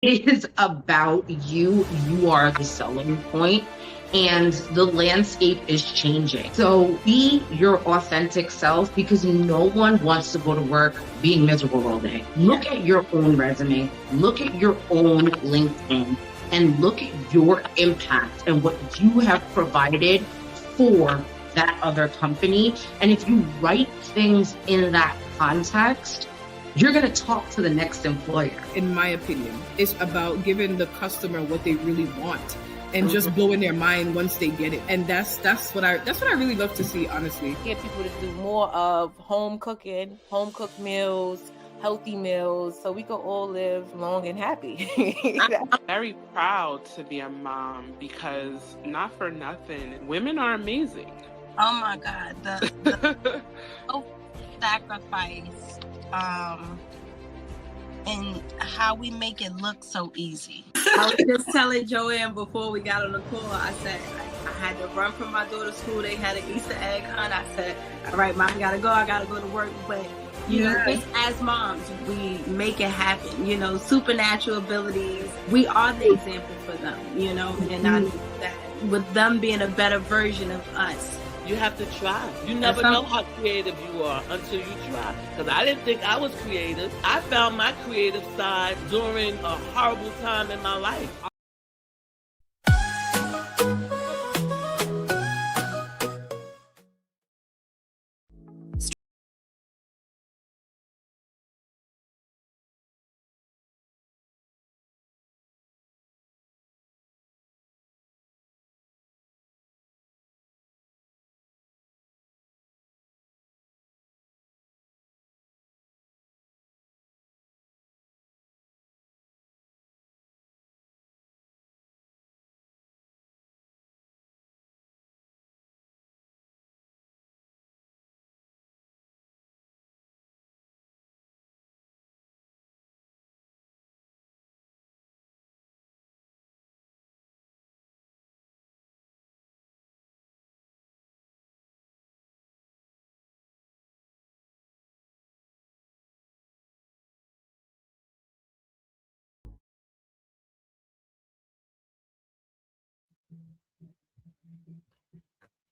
It is about you. You are the selling point, and the landscape is changing. So be your authentic self because no one wants to go to work being miserable all day. Look at your own resume, look at your own LinkedIn, and look at your impact and what you have provided for that other company. And if you write things in that context, you're going to talk to the next employer. In my opinion, it's about giving the customer what they really want and just blowing their mind once they get it. And that's what I really love to see, honestly. Get people to do more of home cooking, home cooked meals, healthy meals, so we can all live long and happy. I'm very proud to be a mom because not for nothing, women are amazing. Oh my God, the sacrifice. And how we make it look so easy. I was just telling Joanne before we got on the call, I said, I had to run from my daughter's school. They had an Easter egg hunt. I said, all right, Mom, I gotta go to work. But, you know, just as moms, we make it happen, you know, supernatural abilities. We are the example for them, you know, and I know that with them being a better version of us. You have to try. You never know how creative you are until you try. Because I didn't think I was creative. I found my creative side during a horrible time in my life.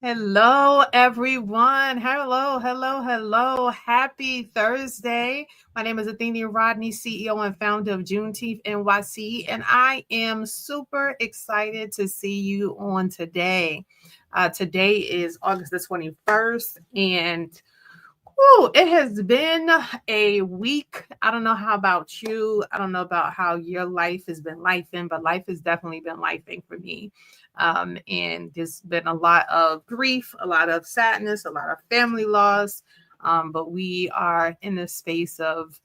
Hello, everyone. Hello. Happy Thursday. My name is Athenia Rodney, CEO and founder of Juneteenth NYC, and I am super excited to see you on today. Today is August the 21st, and it has been a week. I don't know how about you. I don't know about how your life has been lifing, but life has definitely been lifing for me. And there's been a lot of grief, a lot of sadness, a lot of family loss. But we are in the space of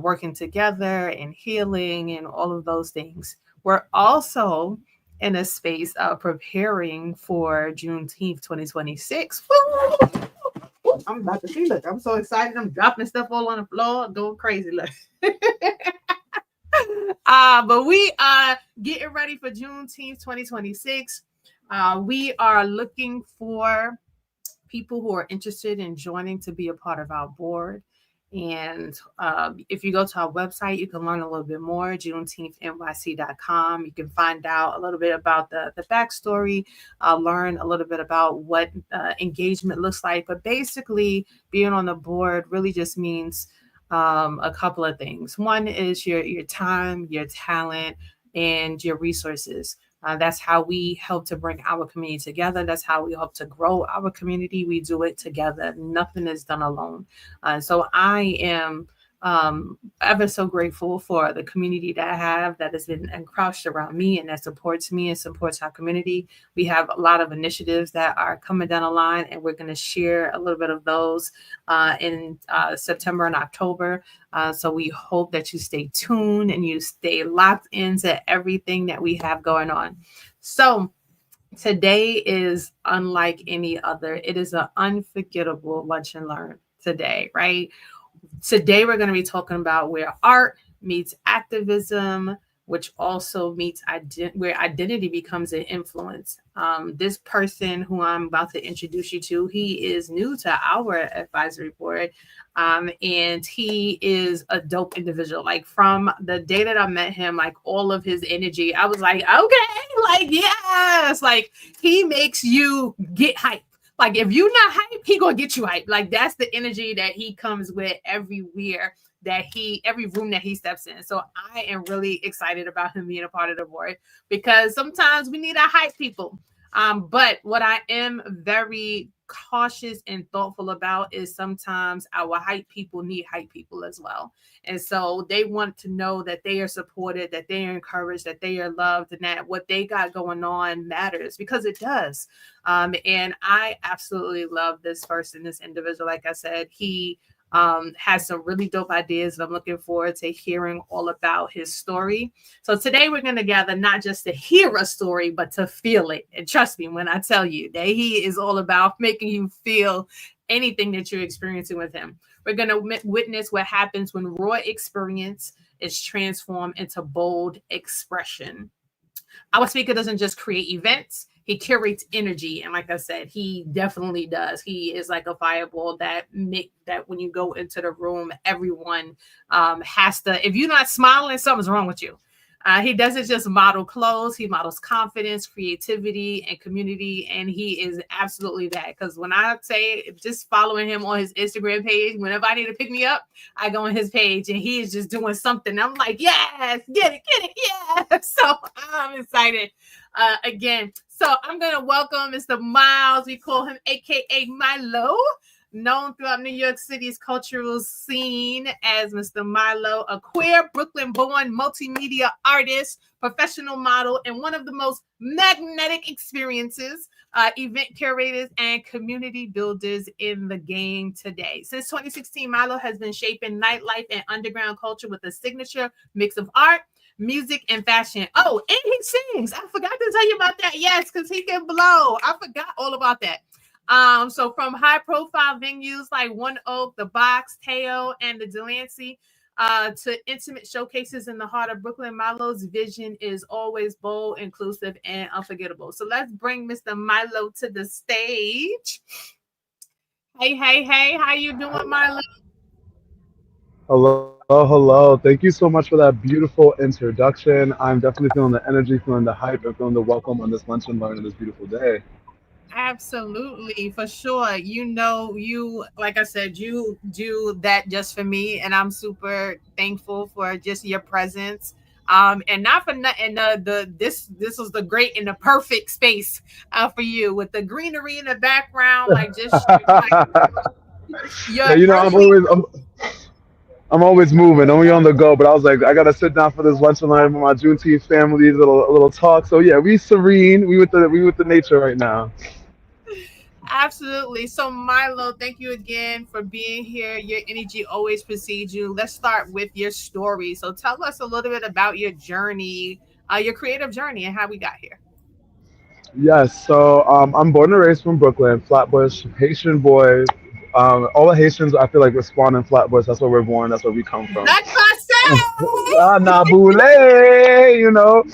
working together and healing and all of those things. We're also in a space of preparing for Juneteenth 2026. I'm about to see. Look, I'm so excited. I'm dropping stuff all on the floor, going crazy. Look. But we are getting ready for Juneteenth 2026. We are looking for people who are interested in joining to be a part of our board. And if you go to our website, you can learn a little bit more, JuneteenthNYC.com. You can find out a little bit about the backstory, learn a little bit about what engagement looks like. But basically, being on the board really just means a couple of things. One is your time, your talent, and your resources. That's how we help to bring our community together. That's how we help to grow our community. We do it together. Nothing is done alone. So I am ever so grateful for the community that I have that has been encroached around me and that supports me and supports our community. We have a lot of initiatives that are coming down the line, and we're going to share a little bit of those in September and October. So we hope that you stay tuned and you stay locked into everything that we have going on. So today is unlike any other. It is an unforgettable lunch and learn today, right? Today, we're going to be talking about where art meets activism, which also meets where identity becomes an influence. This person who I'm about to introduce you to, he is new to our advisory board, and he is a dope individual. Like from the day that I met him, like all of his energy, I was like, okay, like yes, like he makes you get hype. Like if you're not hype, he gonna get you hype. Like that's the energy that he comes with everywhere every room that he steps in. So I am really excited about him being a part of the board because sometimes we need our hype people. But what I am very cautious and thoughtful about is sometimes our hype people need hype people as well. And so they want to know that they are supported, that they are encouraged, that they are loved, and that what they got going on matters because it does. And I absolutely love this person, this individual. Like I said, he has some really dope ideas, and I'm looking forward to hearing all about his story. So today we're going to gather not just to hear a story, but to feel it. And trust me when I tell you that he is all about making you feel anything that you're experiencing with him. We're going to witness what happens when raw experience is transformed into bold expression. Our speaker doesn't just create events, he curates energy. And like I said, he definitely does. He is like a fireball that make that when you go into the room, everyone has to, if you're not smiling, something's wrong with you. He doesn't just model clothes, he models confidence, creativity, and community. And he is absolutely that. Because when I say just following him on his Instagram page, whenever I need to pick me up, I go on his page and he is just doing something. I'm like, yes, get it, yes. So I'm excited again. So I'm going to welcome Mr. Myles. We call him AKA Milo, known throughout New York City's cultural scene as Mr. Milo, a queer Brooklyn-born multimedia artist, professional model, and one of the most magnetic experiences, event curators, and community builders in the game today. Since 2016, Milo has been shaping nightlife and underground culture with a signature mix of art, music, and fashion. Oh, and he sings. I forgot to tell you about that. Yes, because he can blow. I forgot all about that. So from high profile venues like One Oak, The Box, Teo, and the Delancey, to intimate showcases in the heart of Brooklyn, Milo's vision is always bold, inclusive, and unforgettable. So let's bring Mr. Milo to the stage. Hey, how you doing, Milo? Hello. Thank you so much for that beautiful introduction. I'm definitely feeling the energy, feeling the hype, and feeling the welcome on this lunch and learn on this beautiful day. Absolutely, for sure. You know, you like I said, you do that just for me, and I'm super thankful for just your presence. And not for nothing, this was the great and the perfect space for you with the greenery in the background, like just like your Yeah, you know, early. I'm always moving, only on the go. But I was like, I gotta sit down for this lunch and learn with my Juneteenth family, a little talk. So yeah, we serene. We with the nature right now. Absolutely. So, Milo, thank you again for being here. Your energy always precedes you. Let's start with your story. So, tell us a little bit about your journey, your creative journey, and how we got here. Yes. So I'm born and raised from Brooklyn, Flatbush, Haitian boy. All the Haitians, I feel like, we're spawned in Flatbush. That's where we're born. That's where we come from. That's my Ah, Nabule, you know.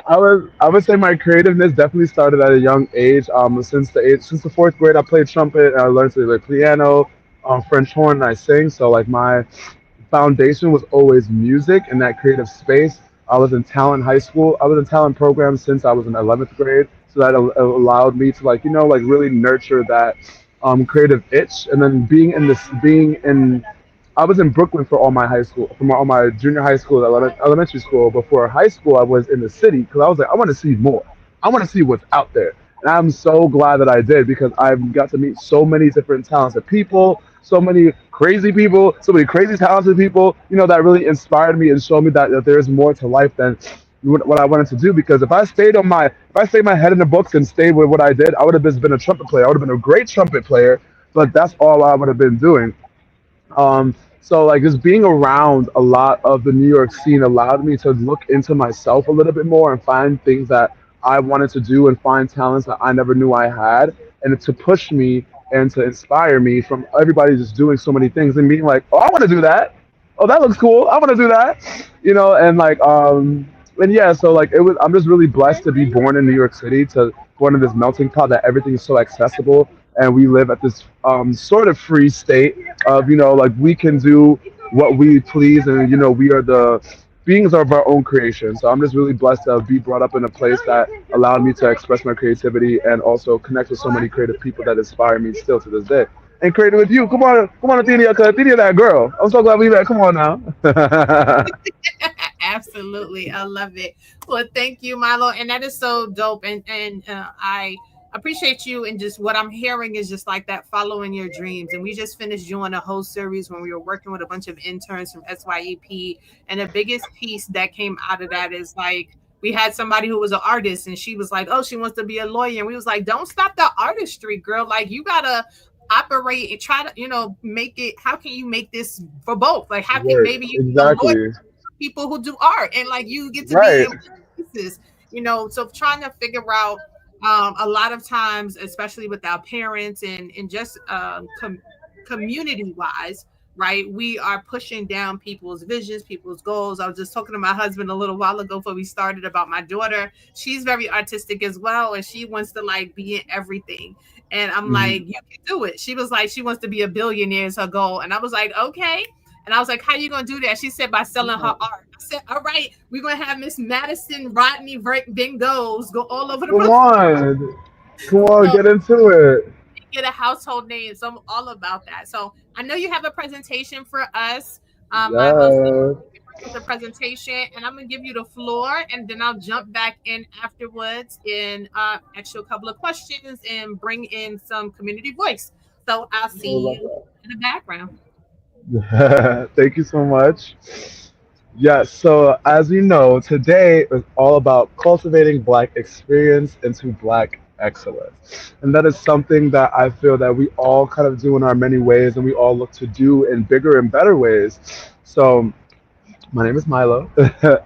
I would say my creativeness definitely started at a young age. Since the fourth grade, I played trumpet and I learned to play piano, French horn, and I sing. So like my foundation was always music and that creative space. I was in talent high school. I was in talent programs since I was in 11th grade. So that allowed me to really nurture that creative itch. And then being in I was in Brooklyn for all my high school, from all my junior high school, elementary school. Before high school, I was in the city because I was like, I want to see more. I want to see what's out there. And I'm so glad that I did because I've got to meet so many different talented people, so many crazy talented people, that really inspired me and showed me that there's more to life than what I wanted to do. Because if I stayed my head in the books and stayed with what I did, I would have just been a trumpet player. I would have been a great trumpet player, but that's all I would have been doing. So like just being around a lot of the New York scene allowed me to look into myself a little bit more and find things that I wanted to do and find talents that I never knew I had, and to push me and to inspire me from everybody just doing so many things and being like, oh, I want to do that. Oh, that looks cool. I want to do that. And like And yeah, so like it was. I'm just really blessed to be born in New York City, to born in this melting pot that everything is so accessible, and we live at this sort of free state of like we can do what we please, and we are the beings of our own creation. So I'm just really blessed to be brought up in a place that allowed me to express my creativity and also connect with so many creative people that inspire me still to this day. And creating with you, come on, Athenia, because Athenia, that girl. I'm so glad we met. Come on now. Absolutely. I love it. Well, thank you, Milo. And that is so dope. And I appreciate you. And just what I'm hearing is just like that following your dreams. And we just finished doing a whole series when we were working with a bunch of interns from SYEP. And the biggest piece that came out of that is like, we had somebody who was an artist and she was like, oh, she wants to be a lawyer. And we was like, don't stop the artistry, girl. Like you gotta operate and try to, make it. How can you make this for both? Like how can Right, maybe you be a lawyer, exactly. people who do art, and like you get to be Right. in places, so trying to figure out a lot of times, especially with our parents and just community wise, right, we are pushing down people's visions, people's goals. I was just talking to my husband a little while ago before we started about my daughter. She's very artistic as well, and she wants to like be in everything. And I'm Mhm. like, you can do it. She was like, she wants to be a billionaire is her goal. And I was like, okay. And I was like, how you gonna do that? She said, by selling her art. I said, all right, we're gonna have Miss Madison Rodney Van Goghs go all over the Come place. on. Come on, So get into it. get a household name. So I'm all about that. So I know you have a presentation for us, Milo. So Yeah. with the presentation, and I'm gonna give you the floor, and then I'll jump back in afterwards and ask you a couple of questions and bring in some community voice. So I'll I see love you in the background. that. Thank you so much. Yes, so as you know, today is all about cultivating Black experience into Black excellence. And that is something that I feel that we all kind of do in our many ways, and we all look to do in bigger and better ways. So my name is Milo.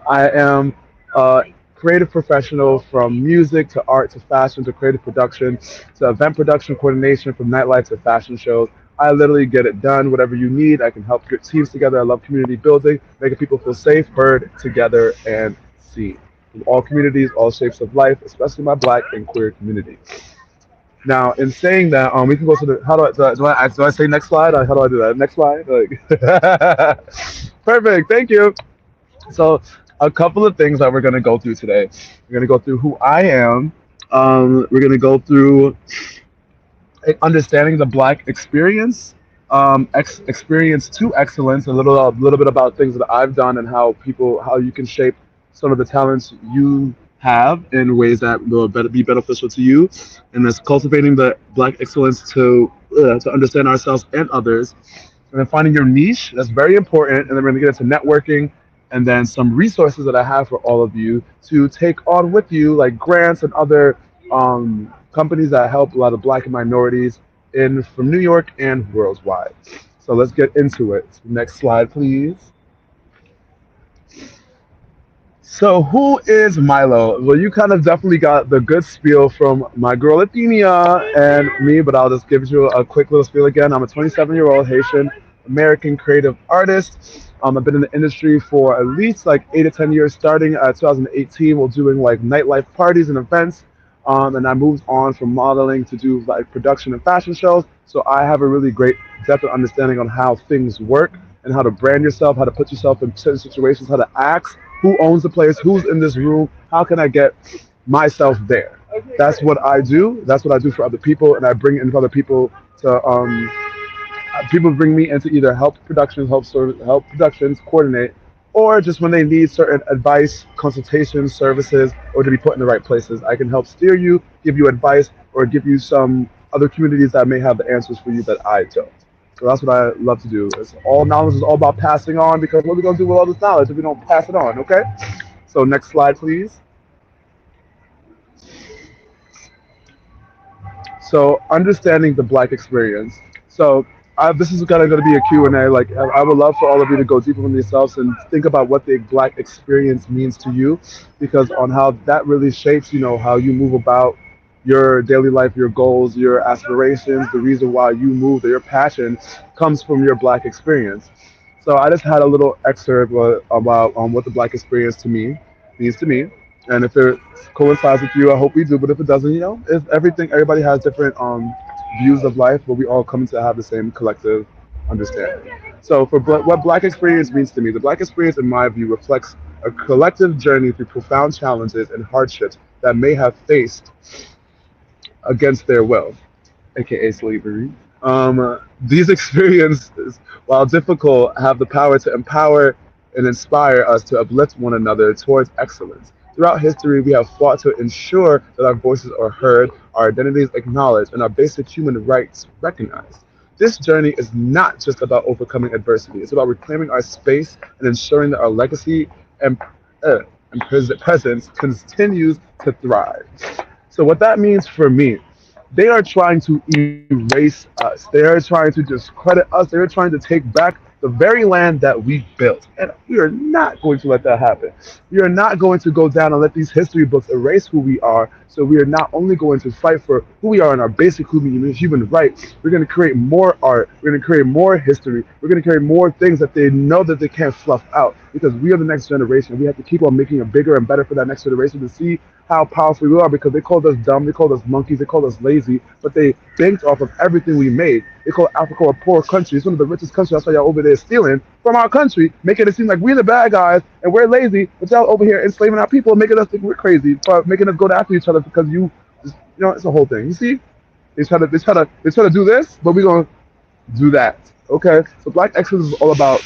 I am a creative professional from music to art to fashion to creative production to event production coordination from nightlife to fashion shows. I literally get it done. Whatever you need, I can help get teams together. I love community building, making people feel safe, heard, together, and seen. In all communities, all shapes of life, especially my Black and queer community. Now, in saying that, we can go to the. How do I say next slide? How do I do that? Next slide. Like, perfect. Thank you. So, a couple of things that we're going to go through today. We're going to go through who I am. We're going to go through understanding the Black experience, experience to excellence, a little bit about things that I've done and how you can shape some of the talents you have in ways that will be beneficial to you, and that's cultivating the Black excellence to understand ourselves and others, and then finding your niche. That's very important. And then we're going to get into networking, and then some resources that I have for all of you to take on with you, like grants and other companies that help a lot of Black and minorities in from New York and worldwide. So let's get into it. Next slide, please. So who is Milo? Well, you kind of definitely got the good spiel from my girl Athenia and me, but I'll just give you a quick little spiel again. I'm a 27-year-old Haitian American creative artist. I've been in the industry for at least like 8 to 10 years, starting at 2018 while doing like nightlife parties and events. And I moved on from modeling to do like production and fashion shows. So I have a really great depth of understanding on how things work and how to brand yourself, how to put yourself in certain situations, how to ask who owns the place, who's in this room, how can I get myself there. That's what I do. That's what I do for other people, and I bring in other people to people bring me in to either help productions, help productions coordinate, or just when they need certain advice, consultations, services, or to be put in the right places. I can help steer you, give you advice, or give you some other communities that may have the answers for you that I don't. So that's what I love to do. It's all knowledge is all about passing on, because what are we gonna do with all this knowledge if we don't pass it on? Okay. So next slide, please. So understanding the Black experience. So this is kind of going to be a Q&A. Like I would love for all of you to go deeper into yourselves and think about what the Black experience means to you, because on how that really shapes, how you move about your daily life, your goals, your aspirations, the reason why you move, your passion comes from your Black experience. So I just had a little excerpt about what the Black experience to me. means to me. And if it coincides with you, I hope we do. But if it doesn't, if everything, everybody has different views of life, but we all come to have the same collective understanding. So for what Black experience means to me, the Black experience, in my view, reflects a collective journey through profound challenges and hardships that may have faced against their will, aka slavery. These experiences, while difficult, have the power to empower and inspire us to uplift one another towards excellence. Throughout history, we have fought to ensure that our voices are heard, our identities acknowledged, and our basic human rights recognized. This journey is not just about overcoming adversity, it's about reclaiming our space and ensuring that our legacy and, uh, presence continues to thrive. So, what that means for me, they are trying to erase us. They are trying to discredit us. They are trying to take back the very land that we built. And we are not going to let that happen. We are not going to go down and let these history books erase who we are. So we are not only going to fight for who we are and our basic human rights, we're going to create more art. We're going to create more history. We're going to create more things that they know that they can't fluff out because we are the next generation. We have to keep on making it bigger and better for that next generation to see how powerful we are because they called us dumb, they called us monkeys, they called us lazy, but they banked off of everything we made. They call Africa a poor country. It's one of the richest countries. That's why y'all over there stealing from our country, making it seem like we're the bad guys and we're lazy, but y'all over here enslaving our people, making us think we're crazy, but making us go after each other because it's a whole thing. You see, they try to do this, but we're gonna do that. Okay, so Black excellence is all about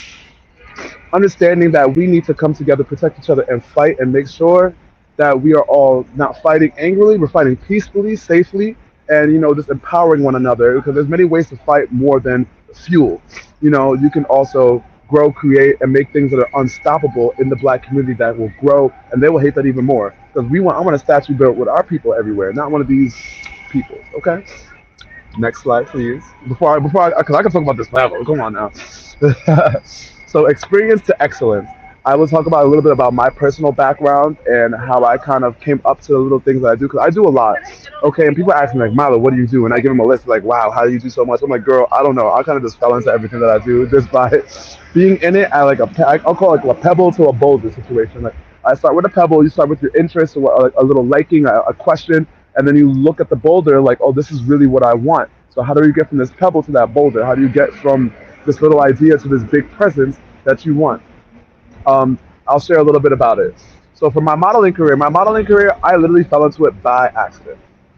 understanding that we need to come together, protect each other, and fight and make sure that we are all not fighting angrily, we're fighting peacefully, safely, and just empowering one another because there's many ways to fight more than fuel. You can also grow, create, and make things that are unstoppable in the Black community that will grow, and they will hate that even more because I want a statue built with our people everywhere, not one of these people. Okay. Next slide, please. Because I can talk about this forever. Come on now. So, experience to excellence. I will talk about a little bit about my personal background and how I kind of came up to the little things that I do because I do a lot. Okay, and people ask me like, Milo, what do you do? And I give them a list like, wow, how do you do so much? I'm like, girl, I don't know. I kind of just fell into everything that I do just by being in it. I'll call it like a pebble to a boulder situation. Like I start with a pebble. You start with your interest or a little liking, a question, and then you look at the boulder like, oh, this is really what I want. So how do you get from this pebble to that boulder? How do you get from this little idea to this big presence that you want? I'll share a little bit about it. So for my modeling career, I literally fell into it by accident.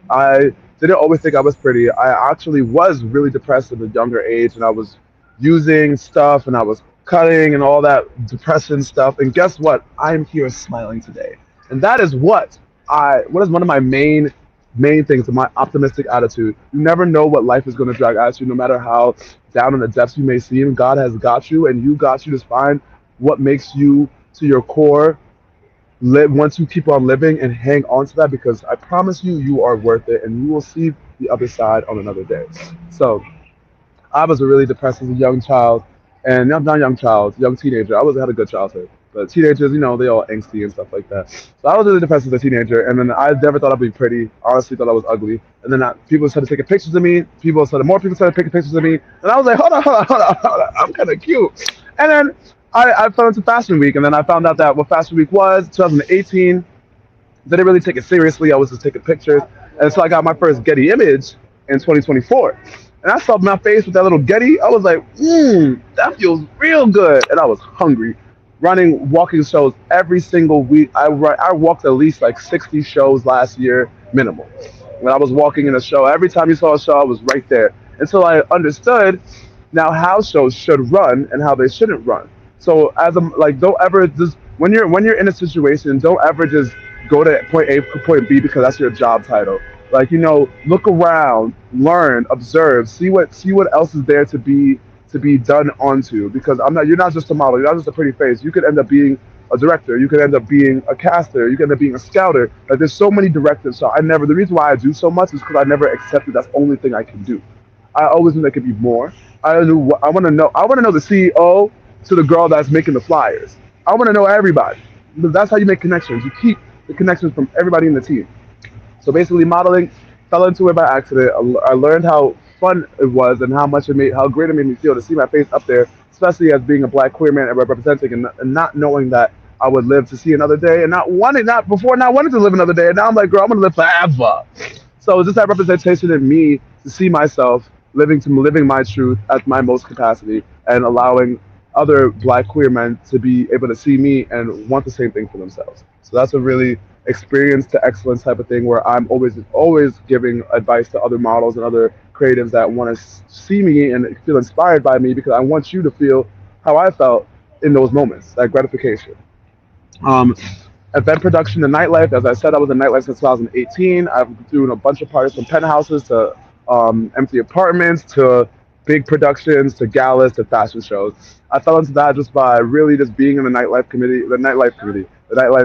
I didn't always think I was pretty. I actually was really depressed at a younger age, and I was using stuff, and I was cutting and all that depression stuff. And guess what? I'm here smiling today, and that is what is one of my main things of my optimistic attitude. You never know what life is going to drag at you, no matter how down in the depths you may seem. God has got you, and you got you to find what makes you to your core live once you keep on living and hang on to that because I promise you you are worth it and you will see the other side on another day. So I was really depressed as a young child and not young child, young teenager. Had a good childhood. But teenagers, they all angsty and stuff like that. So I was really depressed as a teenager, and then I never thought I'd be pretty. Honestly, thought I was ugly. And then people started taking pictures of me. More people started taking pictures of me, and I was like, hold on, I'm kind of cute. And then I fell into Fashion Week, and then I found out that what Fashion Week was, 2018. Didn't really take it seriously. I was just taking pictures, and so I got my first Getty image in 2024. And I saw my face with that little Getty. I was like, that feels real good. And I was hungry. Running walking shows every single week. I walked at least like 60 shows last year, minimal. When I was walking in a show, every time you saw a show, I was right there. Until I understood now how shows should run and how they shouldn't run. So don't ever just when you're in a situation, don't ever just go to point A to point B because that's your job title. Look around, learn, observe, see what else is there to be done onto because you're not just a model, you're not just a pretty face. You could end up being a director, you could end up being a caster, you could end up being a scouter. Like there's so many directives. So the reason why I do so much is because I never accepted that's the only thing I can do. I always knew there could be more. I want to know the CEO to the girl that's making the flyers. I want to know everybody. Because that's how you make connections. You keep the connections from everybody in the team. So basically, modeling fell into it by accident. I learned how fun it was and how great it made me feel to see my face up there, especially as being a Black queer man and representing and not knowing that I would live to see another day, and not wanting to live another day. And now I'm like, girl, I'm gonna live forever. So it's just that representation in me to see myself living my truth at my most capacity, and allowing other Black queer men to be able to see me and want the same thing for themselves. So that's a really experience to excellence type of thing, where I'm always giving advice to other models and other creatives that want to see me and feel inspired by me, because I want you to feel how I felt in those moments, that gratification. Um, Event production and nightlife. As I said, I was in nightlife since 2018. I've doing a bunch of parties from penthouses to empty apartments to big productions to galas to fashion shows. I fell into that just by really just being in the nightlife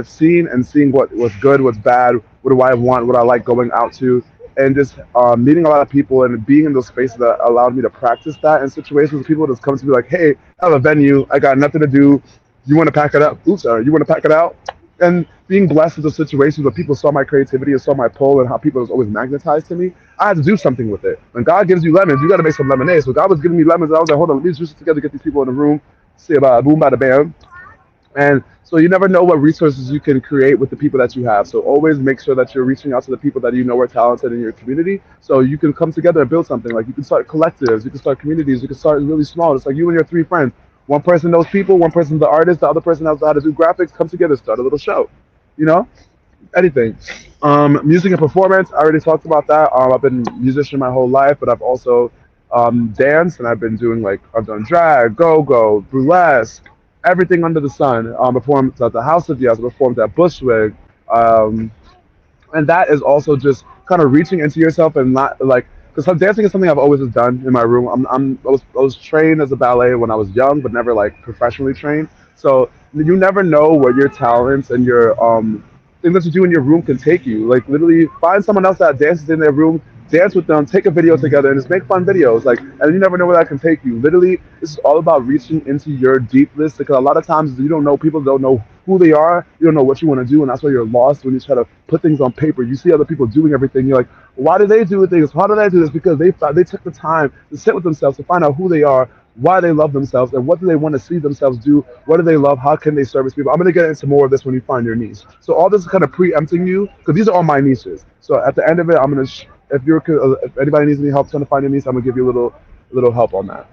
scene, and seeing what was good, what's bad, what do I want, what I like going out to, and just meeting a lot of people and being in those spaces that allowed me to practice that in situations. People just come to me like, hey, I have a venue, I got nothing to do. You want to pack it up? Oops, sorry. You want to pack it out? And being blessed with those situations where people saw my creativity and saw my pull and how people was always magnetized to me, I had to do something with it. When God gives you lemons, you got to make some lemonade. So God was giving me lemons, and I was like, hold on, let me juice it together to get these people in the room. See about boom, bada bam. And so you never know what resources you can create with the people that you have. So always make sure that you're reaching out to the people that you know are talented in your community, so you can come together and build something. Like, you can start collectives, you can start communities, you can start really small. It's like you and your three friends. One person knows people, one person's the artist, the other person knows how to do graphics. Come together, start a little show. You know, anything. Music and performance. I already talked about that. I've been a musician my whole life, but I've also danced, and I've been doing, like, I've done drag, go-go, burlesque, everything under the sun. Performed at the House of Yes, performed at Bushwick, um, and that is also just kind of reaching into yourself, and not like, because dancing is something I've always just done in my room. I was trained as a ballet when I was young, but never like professionally trained. So you never know where your talents and your things that you do in your room can take you. Like, literally find someone else that dances in their room, dance with them, take a video together, and just make fun videos. Like, and you never know where that can take you. Literally, this is all about reaching into your deepness, because a lot of times you don't know, people don't know who they are, you don't know what you want to do, and that's why you're lost when you try to put things on paper. You see other people doing everything, you're like, why do they do things? Why did I do this? Because they took the time to sit with themselves to find out who they are, why they love themselves, and what do they want to see themselves do, what do they love, how can they service people. I'm going to get into more of this when you find your niche. So all this is kind of preempting you, because these are all my niches. So at the end of it, I'm going to if anybody needs any help trying to find your niche, I'm going to give you a little help on that.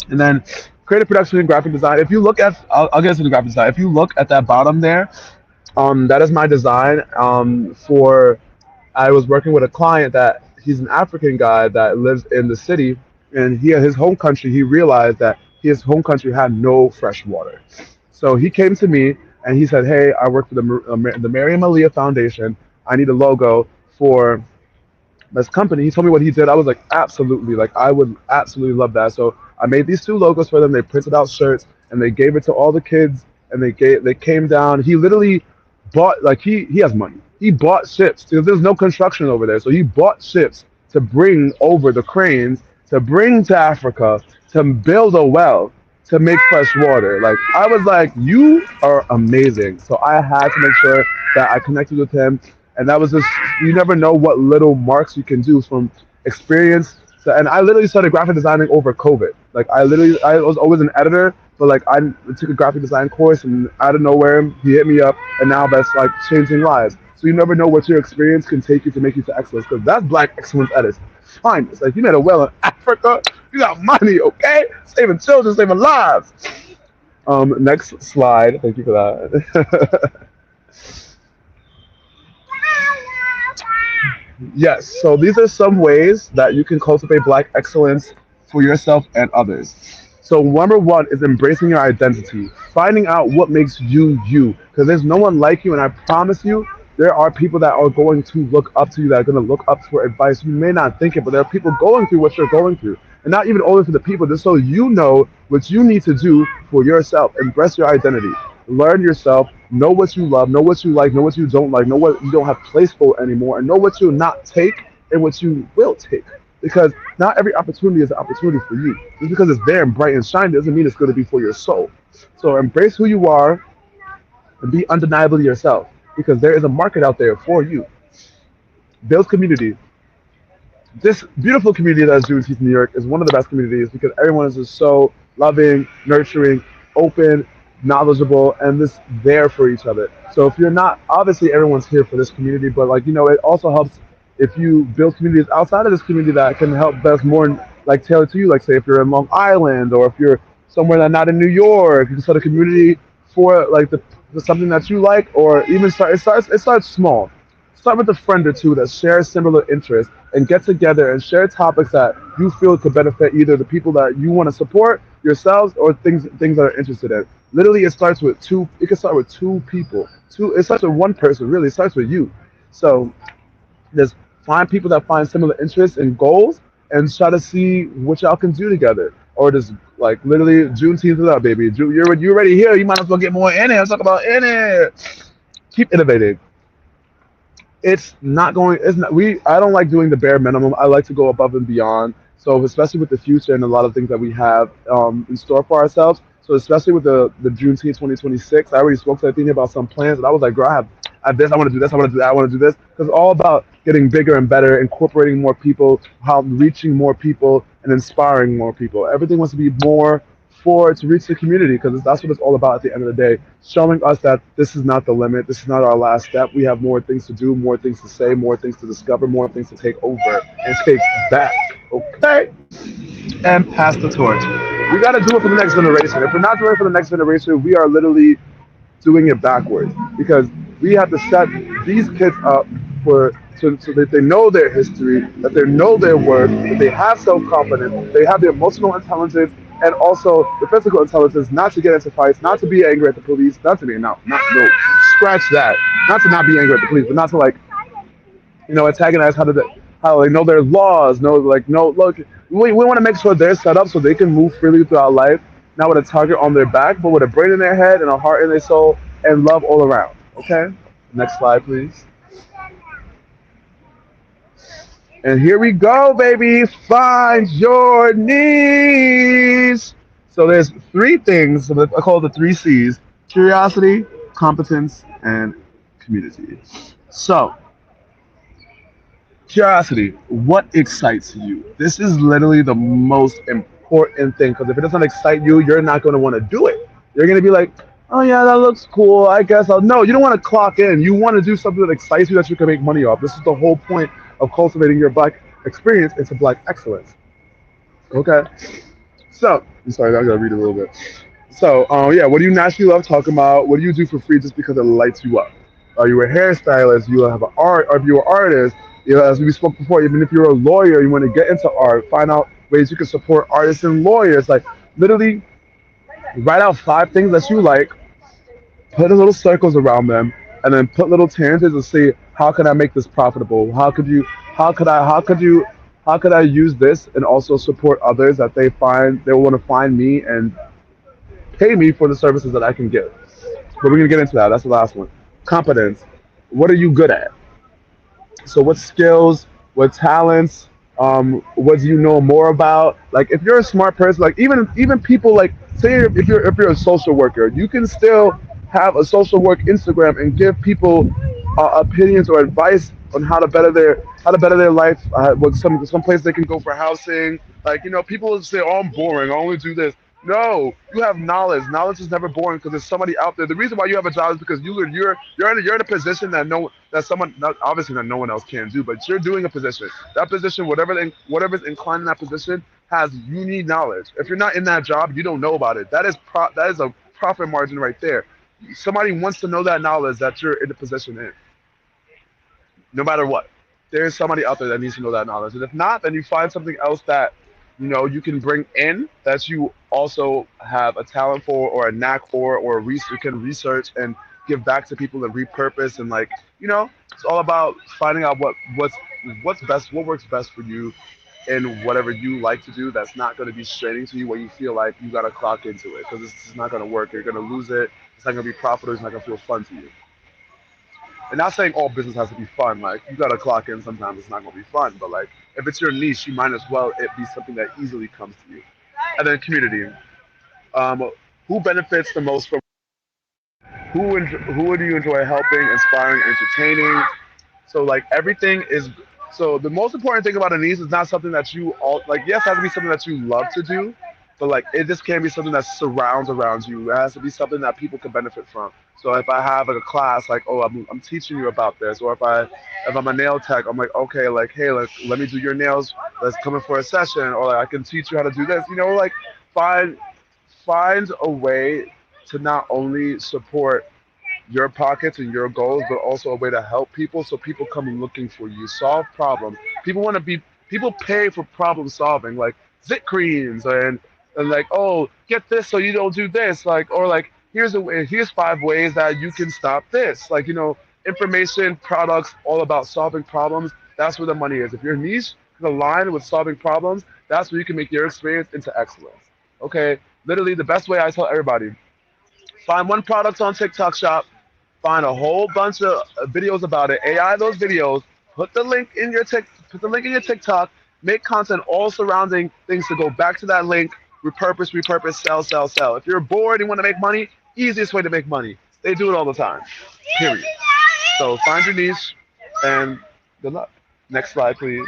And then creative production and graphic design. If you look at, I'll get into the graphic design. If you look at that bottom there, that is my design for. I was working with a client that he's an African guy that lives in the city, and his home country. He realized that his home country had no fresh water, so he came to me and he said, "Hey, I work for the Mary and Malia Foundation. I need a logo for this company." He told me what he did. I was like, absolutely, like I would absolutely love that. So I made these two logos for them. They printed out shirts and they gave it to all the kids. And they came down. He literally bought, like, he has money. He bought ships because there's no construction over there. So he bought ships to bring over the cranes to bring to Africa to build a well to make fresh water. Like, I was like, you are amazing. So I had to make sure that I connected with him, and that was just, you never know what little marks you can do from experience. So, and I literally started graphic designing over COVID. Like, I was always an editor, but like I took a graphic design course, and out of nowhere he hit me up, and now that's like changing lives. So you never know what your experience can take you to make you to excellence, because that's Black excellence at its finest. Like, you made a well in Africa, you got money, okay? Saving children, saving lives. Next slide. Thank you for that. Yes, so these are some ways that you can cultivate Black excellence for yourself and others. So number one is embracing your identity, finding out what makes you you, because there's no one like you, and I promise you, there are people that are going to look up to you, that are going to look up for advice. You may not think it, but there are people going through what you're going through. And not even only for the people, just so you know what you need to do for yourself. Embrace your identity. Learn yourself. Know what you love. Know what you like. Know what you don't like. Know what you don't have place for anymore. And know what you'll not take and what you will take. Because not every opportunity is an opportunity for you. Just because it's there and bright and shiny doesn't mean it's going to be for your soul. So embrace who you are and be undeniably yourself. Because there is a market out there for you. Build community. This beautiful community that is Juneteenth New York is one of the best communities, because everyone is just so loving, nurturing, open. knowledgeable, and just there for each other. So if you're not, obviously everyone's here for this community, but like it also helps if you build communities outside of this community that can help best more like tailored to you. Like say if you're in Long Island or if you're somewhere that's not in New York, you can start a community for like the something that you like, or even it starts small. Start with a friend or two that share similar interests and get together and share topics that you feel could benefit either the people that you want to support yourselves or things that are interested in. Literally, it starts with two. It can start with two people. Two. It starts with one person. Really, it starts with you. So just find people that find similar interests and goals and try to see what y'all can do together. Or just like literally Juneteenth is up, baby. You're already here. You might as well get more in it. Let's talk about in it. Keep innovating. I don't like doing the bare minimum. I like to go above and beyond. So especially with the future and a lot of things that we have in store for ourselves. So especially with the Juneteenth 2026, I already spoke to Athena about some plans, and I was like, girl, I have this, I want to do this, I want to do that, I want to do this, because it's all about getting bigger and better, incorporating more people, how reaching more people, and inspiring more people. Everything wants to be more for to reach the community, because that's what it's all about at the end of the day, showing us that this is not the limit, this is not our last step. We have more things to do, more things to say, more things to discover, more things to take over and take back. Okay, and pass the torch. We got to do it for the next generation. If we're not doing it for the next generation, we are literally doing it backwards, because we have to set these kids up so that they know their history, that they know their worth, that they have self-confidence, they have the emotional intelligence, and also the physical intelligence not to get into fights, not to be angry at the police, not to be not no scratch that, not to not be angry at the police, but not to like antagonize how they know their laws, know like no look. We want to make sure they're set up so they can move freely throughout life, not with a target on their back, but with a brain in their head and a heart in their soul and love all around. Okay, next slide, please. And here we go, baby. Find your niche. So there's three things. So I call it the three C's: curiosity, competence, and community. So curiosity, what excites you? This is literally the most important thing, because if it doesn't excite you, you're not going to want to do it. You're going to be like, oh yeah, that looks cool. I guess I'll. No, you don't want to clock in. You want to do something that excites you that you can make money off. This is the whole point of cultivating your black experience into black excellence. Okay. So, I'm sorry, I gotta read a little bit. So, yeah, what do you naturally love talking about? What do you do for free just because it lights you up? Are you a hairstylist? You have an art, or if you're an artist, as we spoke before, even if you're a lawyer, you want to get into art, find out ways you can support artists and lawyers. Like, literally, write out five things that you like, put in little circles around them, and then put little tangents and see how can I make this profitable? How could I use this and also support others that they want to find me and pay me for the services that I can give. But we're gonna get into that. That's the last one. Competence. What are you good at? So what skills, what talents, what do you know more about? Like if you're a smart person, like even people like say if you're a social worker, you can still have a social work Instagram and give people opinions or advice on how to better their life. What some place they can go for housing. Like people will say, "Oh, I'm boring. I only do this." No, you have knowledge. Knowledge is never boring because there's somebody out there. The reason why you have a job is because you're in a position that someone not, obviously that no one else can do, but you're doing a position. That position, whatever's inclined in that position, has you need knowledge. If you're not in that job, you don't know about it. That is a profit margin right there. Somebody wants to know that knowledge that you're in the position in, no matter what. There's somebody out there that needs to know that knowledge. And if not, then you find something else that you can bring in that you also have a talent for or a knack for or you can research and give back to people and repurpose and it's all about finding out what's best, what works best for you in whatever you like to do that's not going to be straining to you where you feel like you got to clock into it because it's just not going to work. You're going to lose it. It's not going to be profitable. It's not going to feel fun to you. And not saying all business has to be fun. Like you gotta clock in. Sometimes it's not gonna be fun, but like if it's your niche, you might as well it be something that easily comes to you. And then community. Um, who benefits the most from who do you enjoy helping, inspiring, entertaining? So like everything is. So the most important thing about a niche is not something that you all like. Yes, it has to be something that you love to do, but like it just can't be something that surrounds around you. It has to be something that people can benefit from. So if I have like a class, like, oh, I'm teaching you about this, or if I'm a nail tech, I'm like, okay, like, hey, like, let me do your nails. Let's come in for a session, or like, I can teach you how to do this. Like find find a way to not only support your pockets and your goals, but also a way to help people, so people come looking for you, solve problems. People pay for problem solving, like zit creams and like, oh, get this so you don't do this, like, or like, here's 5 ways that you can stop this, like, information, products, all about solving problems. That's where the money is. If your niche is aligned with solving problems, that's where you can make your experience into excellence. Okay, literally the best way I tell everybody: find one product on TikTok Shop, find a whole bunch of videos about it, AI those videos, put the link in your TikTok, make content all surrounding things to go back to that link, repurpose, sell, sell, sell. If you're bored and want to make money, easiest way to make money. They do it all the time. Period. So find your niche and good luck. Next slide, please.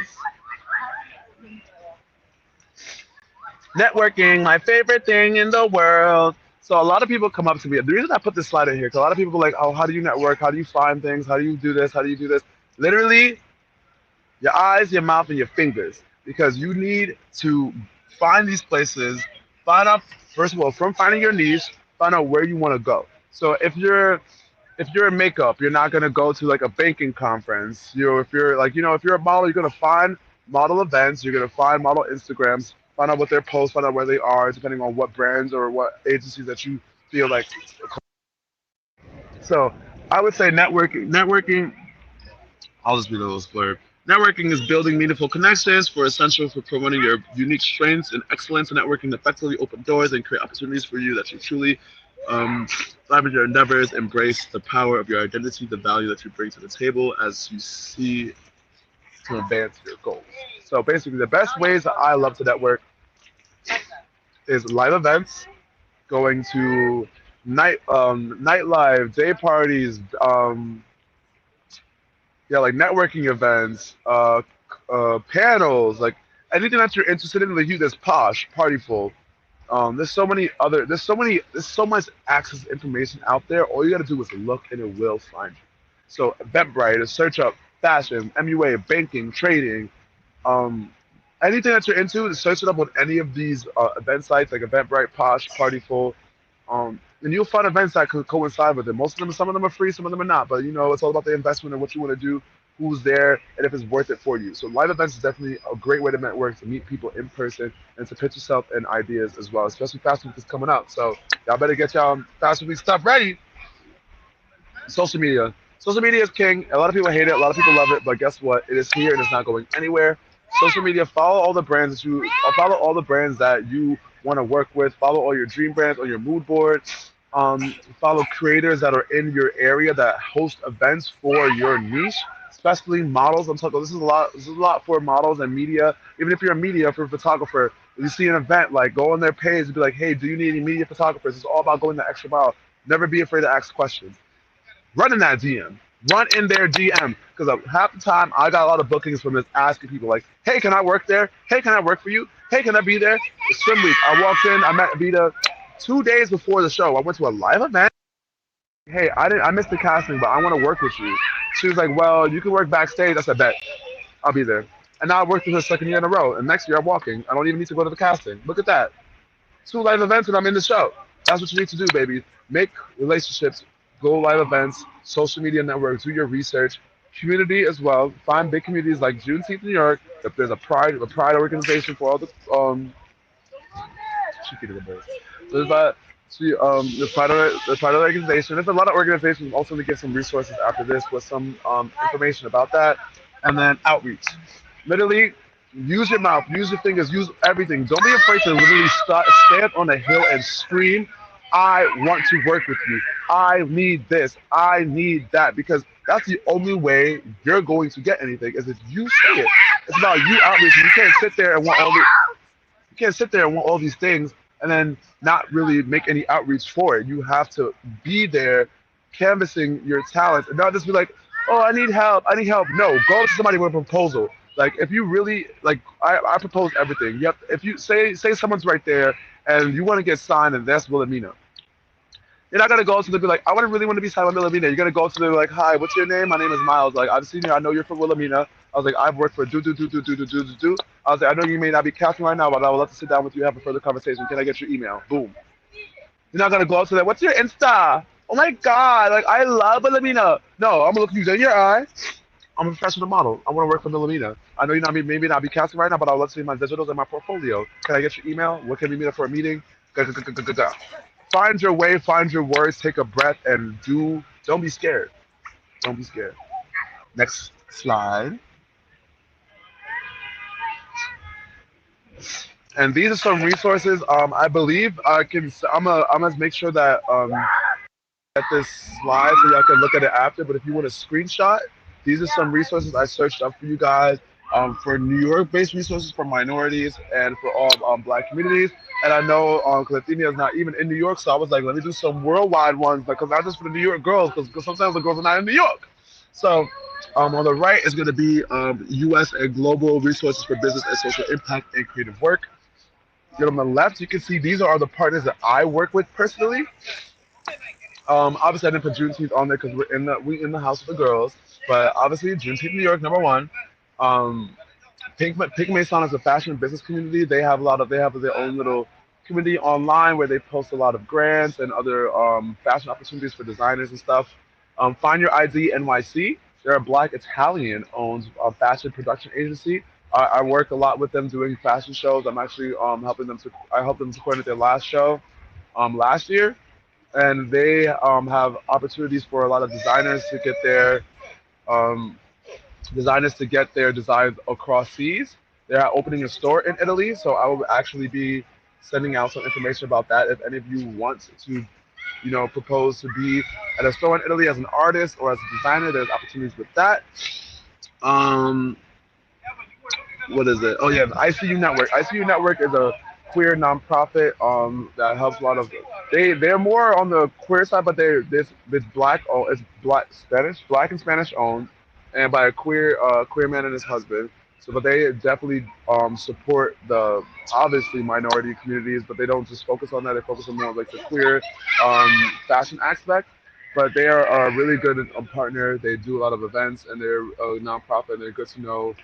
Networking, my favorite thing in the world. So a lot of people come up to me. The reason I put this slide in here, because a lot of people are like, oh, how do you network? How do you find things? How do you do this? How do you do this? Literally, your eyes, your mouth, and your fingers. Because you need to find these places, find out, first of all, from finding your niche, find out where you want to go. So if you're in makeup, you're not gonna go to like a banking conference. If you're like, if you're a model, you're gonna find model events, you're gonna find model Instagrams, find out what their posts, find out where they are, depending on what brands or what agencies that you feel like. So I would say networking, I'll just read a little blurb. Networking is building meaningful connections for essential for promoting your unique strengths and excellence. Networking effectively open doors and create opportunities for you that you truly thrive in your endeavors. Embrace the power of your identity, the value that you bring to the table as you see to advance your goals. So basically, the best ways that I love to network is live events, going to nightlife, day parties, yeah, like networking events, panels, like anything that you're interested in. Like there's Posh, Partyful. There's so much access to information out there. All you got to do is look, and it will find you. So Eventbrite, search up fashion, MUA, banking, trading, um, anything that you're into. Search it up on any of these event sites like Eventbrite, Posh, Partyful, and you'll find events that could coincide with it. Some of them are free, some of them are not. But it's all about the investment and what you want to do, who's there, and if it's worth it for you. So live events is definitely a great way to network, to meet people in person, and to pitch yourself and ideas as well. Especially Fashion Week is coming up, so y'all better get y'all Fashion Week stuff ready. Social media. Social media is king. A lot of people hate it. A lot of people love it. But guess what? It is here and it's not going anywhere. Social media. Follow all the brands that you want to work with. Follow all your dream brands on your mood board. Follow creators that are in your area that host events for your niche, especially models. I'm talking. This is a lot. This is a lot for models and media. Even if you're a media, for a photographer, if you see an event, like go on their page and be like, hey, do you need any media photographers? It's all about going the extra mile. Never be afraid to ask questions. Run in that DM. Run in their DM. Because half the time, I got a lot of bookings from this asking people like, hey, can I work there? Hey, can I work for you? Hey, can I be there? It's swim week. I walked in. I met Vita 2 days before the show. I went to a live event. Hey, I missed the casting, but I want to work with you. She was like, well, you can work backstage. I said, bet. I'll be there. And now I worked with her 2nd year in a row. And next year I'm walking. I don't even need to go to the casting. Look at that. 2 live events and I'm in the show. That's what you need to do, baby. Make relationships, go live events, social media networks, do your research, community as well. Find big communities like Juneteenth, New York. If there's a pride organization for all the she the bird. So there's that. The Pride organization. There's a lot of organizations also to get some resources after this with some information about that, and then outreach. Literally, use your mouth, use your fingers, use everything. Don't be afraid to literally stand on a hill and scream, I want to work with you. I need this. I need that. Because that's the only way you're going to get anything is if you say it. It's about you outreach. You can't sit there and want all these things and then not really make any outreach for it. You have to be there canvassing your talents and not just be like, oh, I need help. No, go to somebody with a proposal. Like if you really like, I propose everything. If you say someone's right there and you want to get signed, and that's Wilhelmina. You're not gonna go to them and be like, I want to really want to be signed by Wilhelmina. You're gonna go to them like, hi, what's your name? My name is Myles. Like, I've seen you. I know you're from Wilhelmina. I was like, I've worked for do. I was like, I know you may not be casting right now, but I would love to sit down with you, have a further conversation. Can I get your email? Boom. You're not gonna go up to them. What's your Insta? Oh my God, like I love Wilhelmina. No, I'm gonna look you in your eye. I'm a professional model. I want to work for Wilhelmina. I know you not maybe not be casting right now, but I would love to see my digitals and my portfolio. Can I get your email? What can we meet up for a meeting? Ga. Find your way, find your words, take a breath, and do. Don't be scared. Don't be scared. Next slide. And these are some resources. I believe I can. I'm gonna make sure that at this slide so y'all can look at it after. But if you want a screenshot, these are some resources I searched up for you guys. For New York-based resources for minorities and for all Black communities. And I know because Athenia is not even in New York, so I was like, let me do some worldwide ones, because not just for the New York girls, because sometimes the girls are not in New York. So on the right is going to be U.S. and global resources for business and social impact and creative work. And on the left, you can see these are the partners that I work with personally. Obviously, I didn't put Juneteenth on there because we in the house with the girls. But obviously, Juneteenth New York #1. Pink Maison is a fashion business community. They have their own little community online where they post a lot of grants and other fashion opportunities for designers and stuff. Find Your ID NYC. They're a Black Italian owned fashion production agency. I work a lot with them doing fashion shows. I'm actually I helped them to coordinate their last show last year, and they have opportunities for a lot of um, designers to get their designs across seas. They're opening a store in Italy, so I will actually be sending out some information about that. If any of you want to, propose to be at a store in Italy as an artist or as a designer, there's opportunities with that. Um, what is it? Oh yeah, the ICU Network. ICU Network is a queer nonprofit that helps a lot of. They're more on the queer side, but it's black. Oh, it's black and Spanish owned, and by a queer man and his husband. So, but they definitely support the obviously minority communities, but they don't just focus on that. They focus on more like the queer fashion aspect. But they are a really good partner. They do a lot of events, and they're a nonprofit. And they're good to know.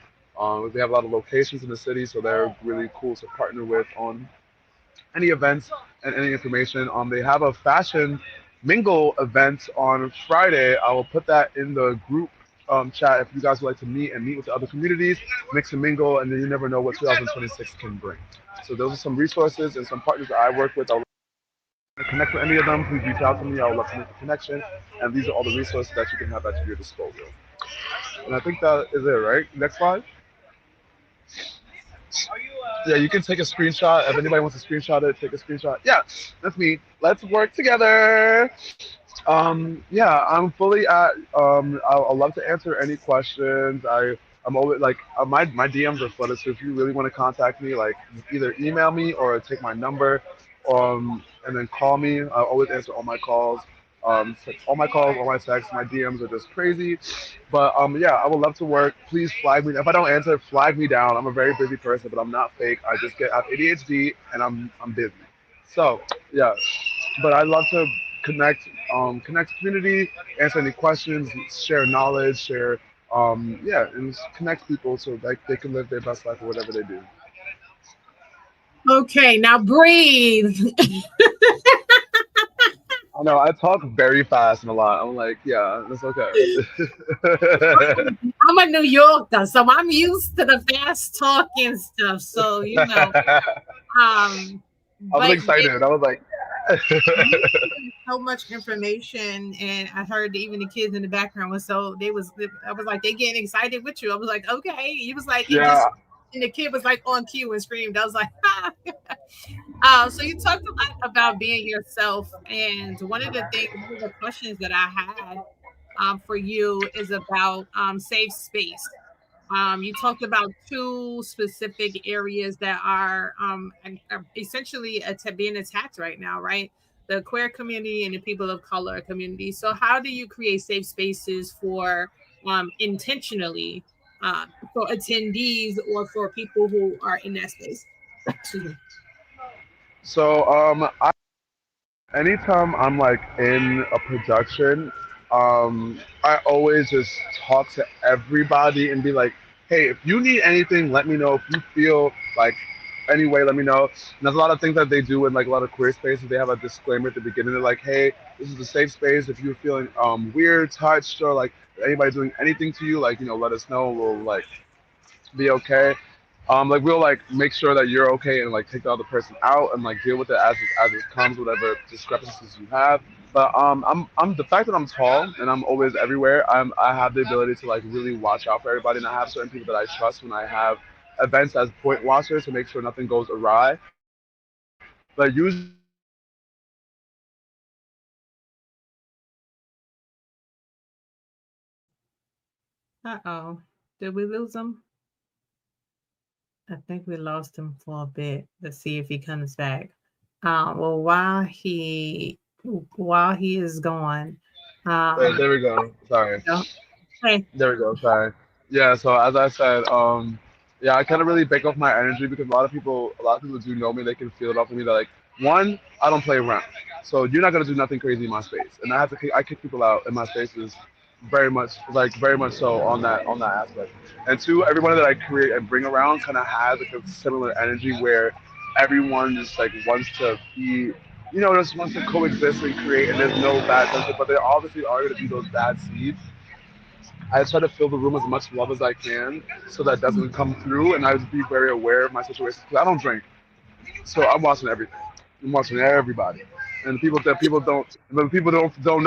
They have a lot of locations in the city, so they're really cool to partner with on any events and any information. They have a fashion mingle event on Friday. I will put that in the group chat if you guys would like to meet with the other communities, mix and mingle, and then you never know what 2026 can bring. So those are some resources and some partners that I work with. I'll connect with any of them. Please reach out to me. I would love to make a connection. And these are all the resources that you can have at your disposal. And I think that is it, right? Next slide. Yeah, you can take a screenshot. If anybody wants to screenshot it, take a screenshot. Yeah, that's me. Let's work together. Yeah, I'm fully at. I'll love to answer any questions. I'm always like my DMs are flooded. So if you really want to contact me, like either email me or take my number, and then call me. I always answer all my calls. All my calls, all my texts, my DMs are just crazy. But yeah, I would love to work. Please flag me. If I don't answer, flag me down. I'm a very busy person, but I'm not fake. I have ADHD and I'm busy. So yeah, but I love to connect community, answer any questions, share knowledge, yeah, and connect people so that they can live their best life or whatever they do. Okay, now breathe. I know I talk very fast and a lot. I'm like, yeah, that's okay. I'm a New Yorker, so I'm used to the fast talking stuff. So I was excited. I was like, so much information, and I heard that even the kids in the background was I was like, they getting excited with you. I was like, okay. He was like, yeah. And the kid was like on cue and screamed. I was like, so you talked a lot about being yourself, and one of the questions that I had for you is about safe space. You talked about two specific areas that are essentially being attacked right now, right? The queer community and the people of color community. So how do you create safe spaces for intentionally for attendees or for people who are in that space? Excuse me. So anytime I'm like in a production, I always just talk to everybody and be like, hey, if you need anything, let me know. If you feel like anyway, let me know. And there's a lot of things that they do in like a lot of queer spaces. They have a disclaimer at the beginning. They're like, hey, this is a safe space. If you're feeling weird, touched, or like anybody doing anything to you, like let us know. We'll like be okay. Like we'll like make sure that you're okay and like take the other person out and like deal with it as it comes, whatever discrepancies you have. But I'm the fact that I'm tall and I'm always everywhere. I have the ability to like really watch out for everybody, and I have certain people that I trust when I have events as point watchers to make sure nothing goes awry. But usually when I'm in like Uh-oh. Did we lose him? I think we lost him for a bit. Let's see if he comes back. Well, while he is gone, there we go. Sorry. no, hey, There we go. Sorry. Yeah. So as I said, yeah, I kind of really bake off my energy because a lot of people do know me. They can feel it off of me. They're like, one, I don't play around, so you're not gonna do nothing crazy in my space, and I kick people out in my spaces, very much so on that aspect. And two, everyone that I create and bring around kind of has like a similar energy where everyone just like wants to be. Just wants to coexist and create, and there's no bad sense, but there obviously are going to be those bad seeds. I try to fill the room as much love as I can so that doesn't come through, and I just be very aware of my situation because I don't drink, so I'm watching everything. I'm watching everybody, and people don't know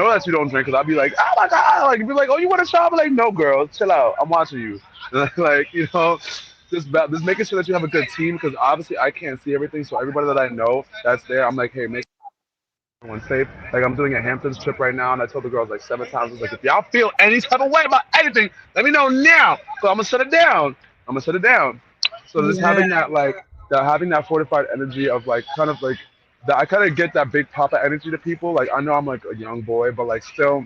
that you don't drink because I'll be like, oh my god, like be like, oh you want a shot? I'm like, no girl, chill out, I'm watching you, like just making sure that you have a good team because obviously I can't see everything, so everybody that I know that's there, I'm like, hey, make everyone's safe. Like I'm doing a Hamptons trip right now, and I told the girls like 7 times, I was like, if y'all feel any type of way about anything, let me know now. So I'm gonna shut it down. I'm gonna shut it down. So just yeah, having that fortified energy of like kind of like that, I kind of get that big papa energy to people. Like I know I'm like a young boy, but like still,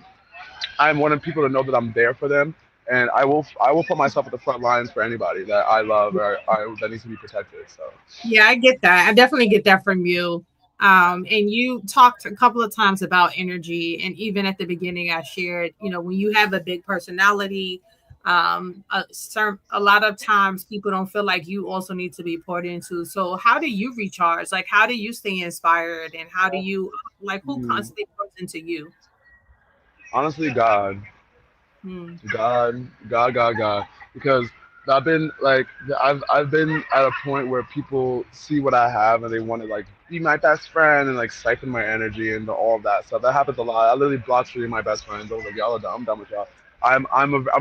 I'm wanting people to know that I'm there for them, and I will put myself at the front lines for anybody that I love or that needs to be protected. So. yeah, I get that. I definitely get that from you. And you talked a couple of times about energy, and even at the beginning, I shared, when you have a big personality, a lot of times people don't feel like you also need to be poured into. So, how do you recharge? Like, how do you stay inspired, and how do you like who Mm, constantly pours into you? honestly, God. Hmm. God. Because I've been like I've been at a point where people see what I have and they want to like be my best friend and like siphon my energy and all of that stuff. That happens a lot. I literally blocked three of my best friends. I was like, y'all are done. I'm done with y'all. I'm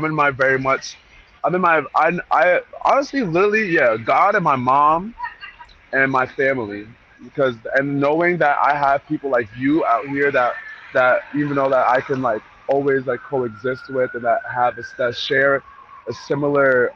in my very much. I'm in my I honestly literally yeah God and my mom and my family because and knowing that I have people like you out here that even though that I can like always like coexist with and that have that share a similar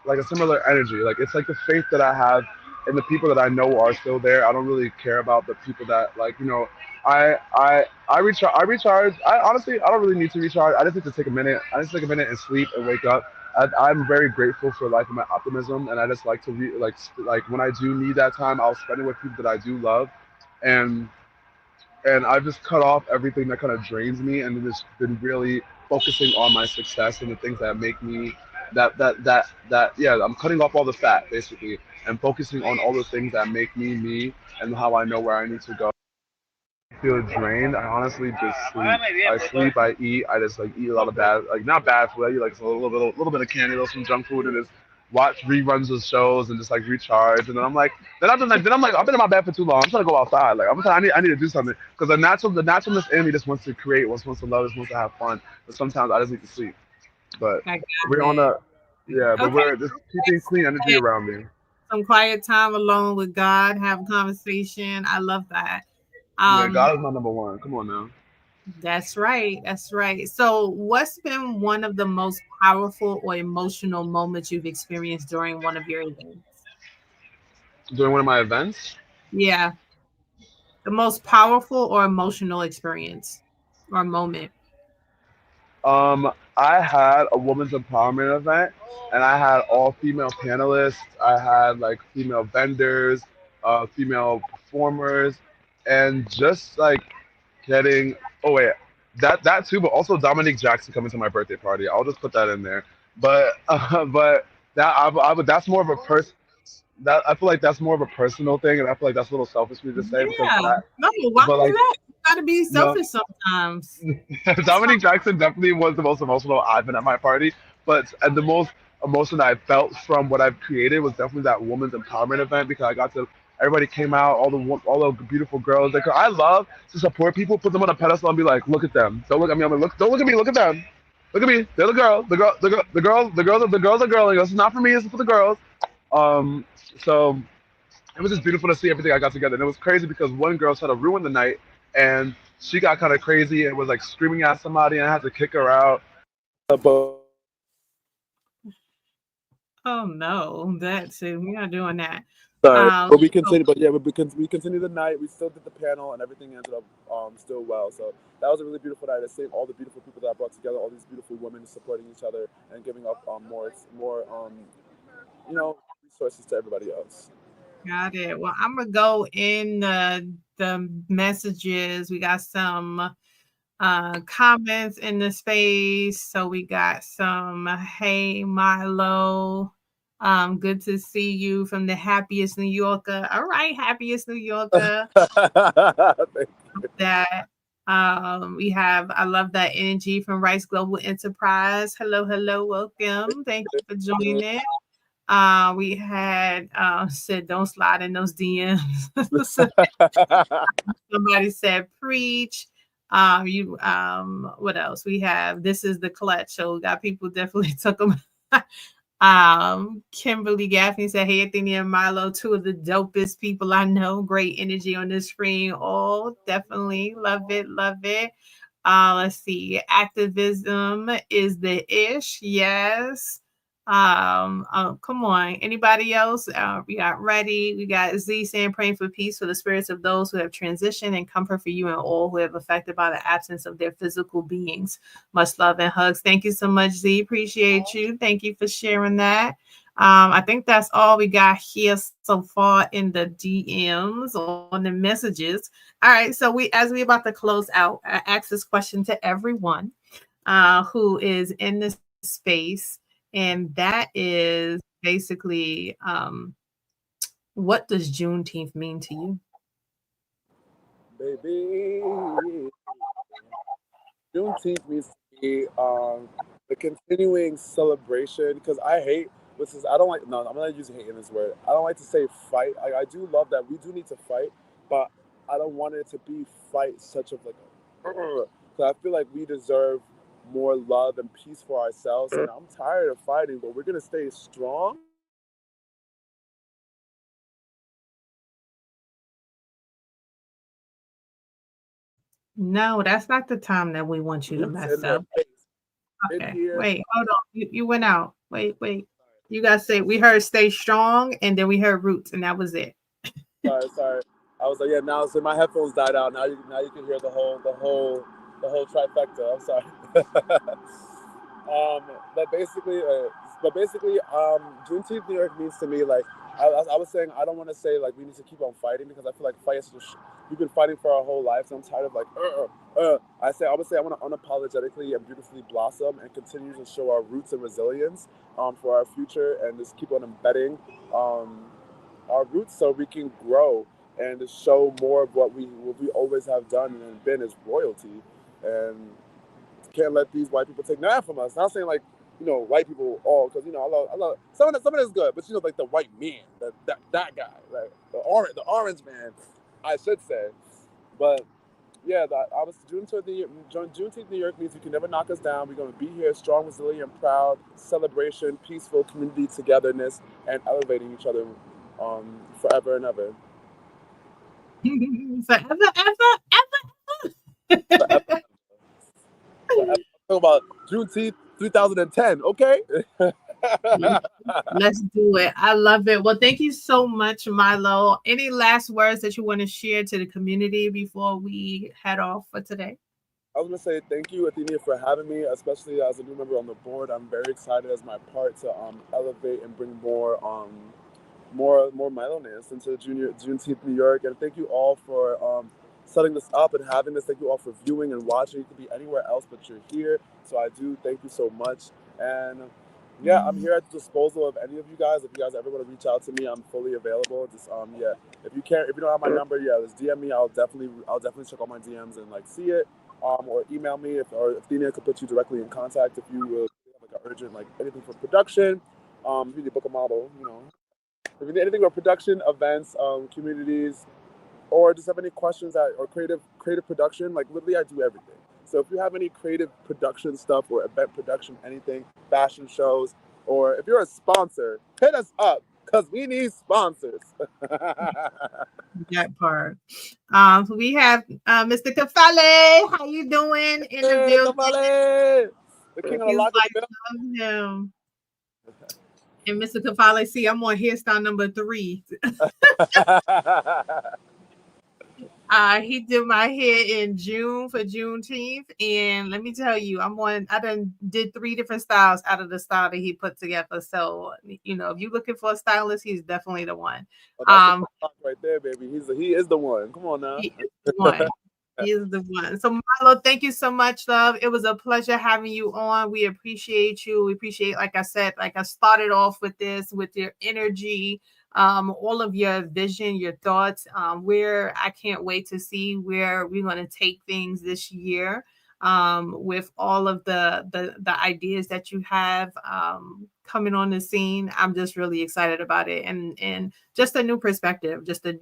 like a similar energy, like it's like the faith that I have and the people that I know are still there. I don't really care about the people that like I recharge. I honestly I don't really need to recharge. I just need to take a minute. I just take a minute and sleep and wake up. I'm very grateful for life and my optimism, and I just like to like when I do need that time, I'll spend it with people that I do love, and I've just cut off everything that kind of drains me, and just been really focusing on my success and the things that make me that yeah, I'm cutting off all the fat basically, and focusing on all the things that make me me and how I know where I need to go. Feel drained, I honestly just sleep. I sleep, I eat, I just like eat a lot of bad, like not bad food. I eat like a little bit of candy, a little some junk food, and just watch reruns of shows and just like recharge. And then I'm like, then I'm like, I've been in my bed for too long. I'm trying to go outside. Like I need to do something because the naturalness in me just wants to create, wants to love, just wants to have fun. But sometimes I just need to sleep. But I got we're on it. a yeah, but Okay, we're just keeping next, clean energy around me. some quiet time alone with God, have a conversation. I love that. Yeah, Um, God is my number one. Come on now. that's right. That's right. So, what's been one of the most powerful or emotional moments you've experienced during one of your events? During one of my events. Yeah, the most powerful or emotional experience or moment. I had a women's empowerment event, and I had all female panelists. I had like female vendors. female performers, and just like getting. Oh wait, that too, but also Dominic Jackson coming to my birthday party. I'll just put that in there. But but that I would that's more of a person that I feel like that's more of a personal thing, and I feel like that's a little selfish for me to say because Yeah. that. No, why But is like that? You gotta be no, selfish sometimes. That's fine. Dominic Jackson definitely was the most emotional I've been at my party, but and the most emotion I felt from what I've created was definitely that women's empowerment event because I got to. Everybody came out, all the beautiful girls. Like I love to support people, put them on a pedestal, and be like, look at them. Don't look at me. I'm like, look. Don't look at me. Look at them. Look at me. They're the girl. The girls are girling. This is not for me. This is for the girls. Um. So it was just beautiful to see everything I got together. And it was crazy because one girl tried to ruin the night and she got kind of crazy and was like screaming at somebody and I had to kick her out. But Oh no, that's it. We're not doing that. sorry, but we So continued. But yeah, we continued the night. We still did the panel and everything ended up still well. So that was a really beautiful night. I saved all the beautiful people that I brought together, all these beautiful women supporting each other and giving up more you know resources to everybody else. got it. Well, I'm gonna go in the messages. We got some comments in the space. So we got some hey Milo. Good to see you from the happiest New Yorker. All right, happiest New Yorker. That we have I love that energy from Rice Global Enterprise. Hello, welcome. Thank you for joining. We had said don't slide in those DMs. Somebody said preach. You what else? We have this is the clutch. So we got people definitely took them. Kimberly Gaffney said, hey, Anthony and Milo, two of the dopest people I know. Great energy on the screen. Oh, definitely. Love it. Love it. Let's see. Activism is the ish. Yes. Come on. Anybody else? We got ready. We got Z saying praying for peace for the spirits of those who have transitioned and comfort for you and all who have affected by the absence of their physical beings. Much love and hugs. Thank you so much, Z. Appreciate you. Thank you for sharing that. I think that's all we got here so far in the DMs on the messages. All right, so as we about to close out, I ask this question to everyone who is in this space, and that is basically what does Juneteenth mean to you? Baby, Juneteenth means to me the continuing celebration because I hate which is I don't like no I'm not using hate in this word. I don't like to say fight. I do love that we do need to fight, but I don't want it to be fight such of like a because I feel like we deserve more love and peace for ourselves and I'm tired of fighting, but we're gonna stay strong. No, that's not the time that we want you to mess up. Okay, wait, hold on. You went out. Wait. You gotta say we heard stay strong, and then we heard roots, and that was it. Sorry. I was like, yeah. Now, so my headphones died out. Now you can hear the whole trifecta. I'm sorry. um, but basically, Juneteenth New York means to me like I was saying. I don't want to say like we need to keep on fighting because I feel like we've been fighting for our whole lives. So I'm tired of like I would say I want to unapologetically and beautifully blossom and continue to show our roots and resilience for our future and just keep on embedding our roots so we can grow and to show more of what we always have done and been as royalty and can't let these white people take that from us. Not saying like white people all because I love some of it is good, but like the white man that guy like the orange man I should say, but yeah, Juneteenth New York means you can never knock us down. We're going to be here strong, resilient, proud, celebration, peaceful, community togetherness, and elevating each other forever and ever. Forever. Talk about Juneteenth 2010, okay? Let's do it. I love it. Well, thank you so much, Milo. Any last words that you want to share to the community before we head off for today? I was going to say thank you, Athenia, for having me, especially as a new member on the board. I'm very excited as my part to elevate and bring more more Milo-ness into Juneteenth New York. And thank you all for setting this up and having this. Thank you all for viewing and watching. You could be anywhere else, but you're here. So I do thank you so much. And yeah, I'm here at the disposal of any of you guys. If you guys ever want to reach out to me, I'm fully available. Just yeah, if you don't have my number, yeah, just DM me. I'll definitely check all my DMs and like see it. Or email me if Thenia could put you directly in contact if you have like an urgent like anything for production. If you need to book a model, if you need anything about production, events, communities, or just have any questions or creative production, like literally I do everything. So if you have any creative production stuff or event production, anything, fashion shows, or if you're a sponsor, hit us up because we need sponsors. That part. We have Mr. Kafale. How you doing in the building? Kafale! The king of the lock him. And Mr. Kafale, see, I'm on hairstyle number 3. He did my hair in June for Juneteenth, and let me tell you, I done did 3 different styles out of the style that he put together. So, if you're looking for a stylist, he's definitely the one. Oh, that's the right there, baby. He is the one. Come on now. He is the one. He is the one. So, Milo, thank you so much, love. It was a pleasure having you on. We appreciate you. We appreciate, like I said, like I started off with this, with your energy, all of your vision, your thoughts, where I can't wait to see where we're going to take things this year, with all of the ideas that you have coming on the scene. I'm just really excited about it, and just a new perspective, just the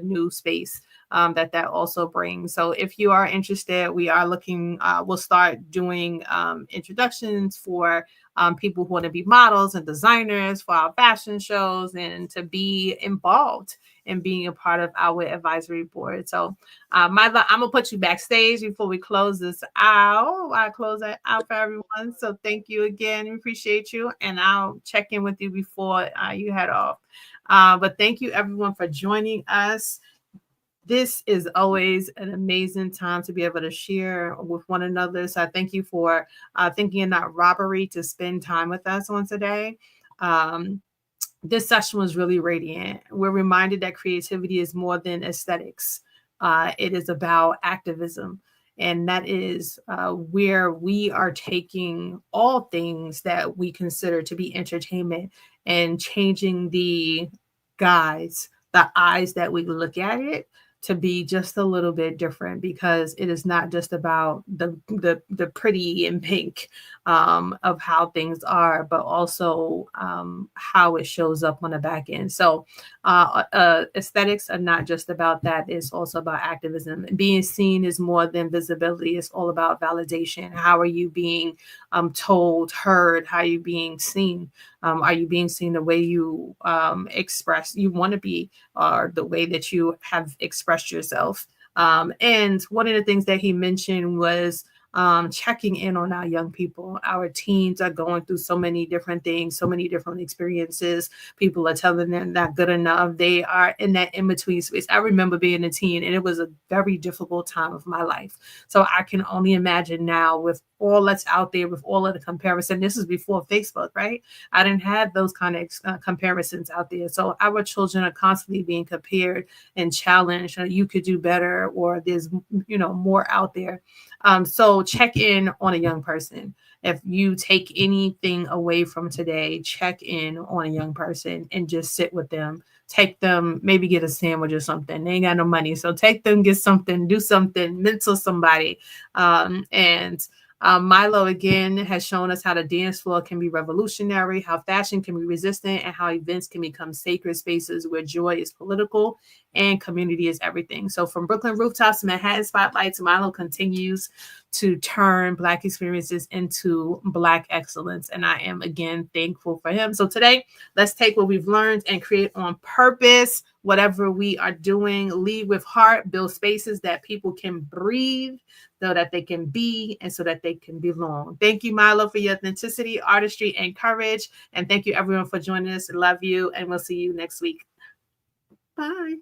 new space that also brings. So if you are interested, we are looking, we'll start doing introductions for people who want to be models and designers for our fashion shows and to be involved in being a part of our advisory board. So I'm gonna put you backstage before we close this out. I close that out for everyone. So thank you again. We appreciate you. And I'll check in with you before you head off. But thank you everyone for joining us. This is always an amazing time to be able to share with one another. So I thank you for thinking in that robbery to spend time with us on today. This session was really radiant. We're reminded that creativity is more than aesthetics. It is about activism. And that is where we are taking all things that we consider to be entertainment and changing the eyes that we look at it to be just a little bit different, because it is not just about the pretty and pink of how things are, but also how it shows up on the back end. So aesthetics are not just about that. It's also about activism. Being seen is more than visibility. It's all about validation. How are you being told, heard? How are you being seen? Are you being seen the way you express you want to be, or the way that you have expressed yourself? And one of the things that he mentioned was checking in on our young people. Our teens are going through so many different things, so many different experiences. People are telling them not good enough. They are in that in-between space. I remember being a teen, and it was a very difficult time of my life. So I can only imagine now, with all that's out there, with all of the comparison. This is before Facebook, right? I didn't have those kind of comparisons out there. So our children are constantly being compared and challenged. You could do better, or there's more out there. So check in on a young person. If you take anything away from today, check in on a young person and just sit with them. Take them, maybe get a sandwich or something. They ain't got no money. So take them, get something, do something, mentor somebody. Milo again has shown us how the dance floor can be revolutionary, how fashion can be resistant, and how events can become sacred spaces where joy is political and community is everything. So from Brooklyn rooftops to Manhattan spotlights, Milo continues to turn Black experiences into Black excellence. And I am again thankful for him. So today, let's take what we've learned and create on purpose. Whatever we are doing, lead with heart, build spaces that people can breathe, so that they can be, and so that they can belong. Thank you, Milo, for your authenticity, artistry, and courage. And thank you, everyone, for joining us. Love you, and we'll see you next week. Bye.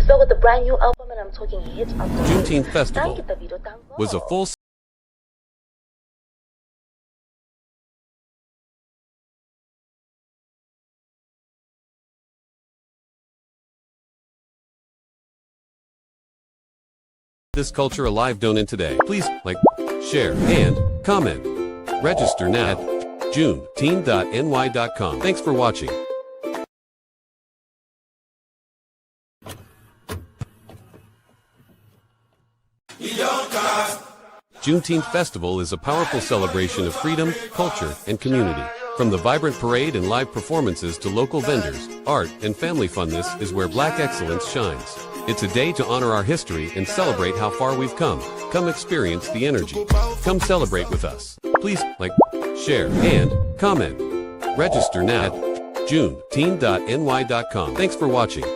So with the brand new album, and I'm talking hits of the Juneteenth Festival was a full this culture alive. Donate today. Please like, share, and comment. Register now at juneteenth.ny.com. Thanks for watching. Juneteenth Festival is a powerful celebration of freedom, culture, and community. From the vibrant parade and live performances to local vendors, art, and family fun, this is where Black excellence shines. It's a day to honor our history and celebrate how far we've come. Come experience the energy. Come celebrate with us. Please like, share, and comment. Register now at juneteenth.ny.com. Thanks for watching.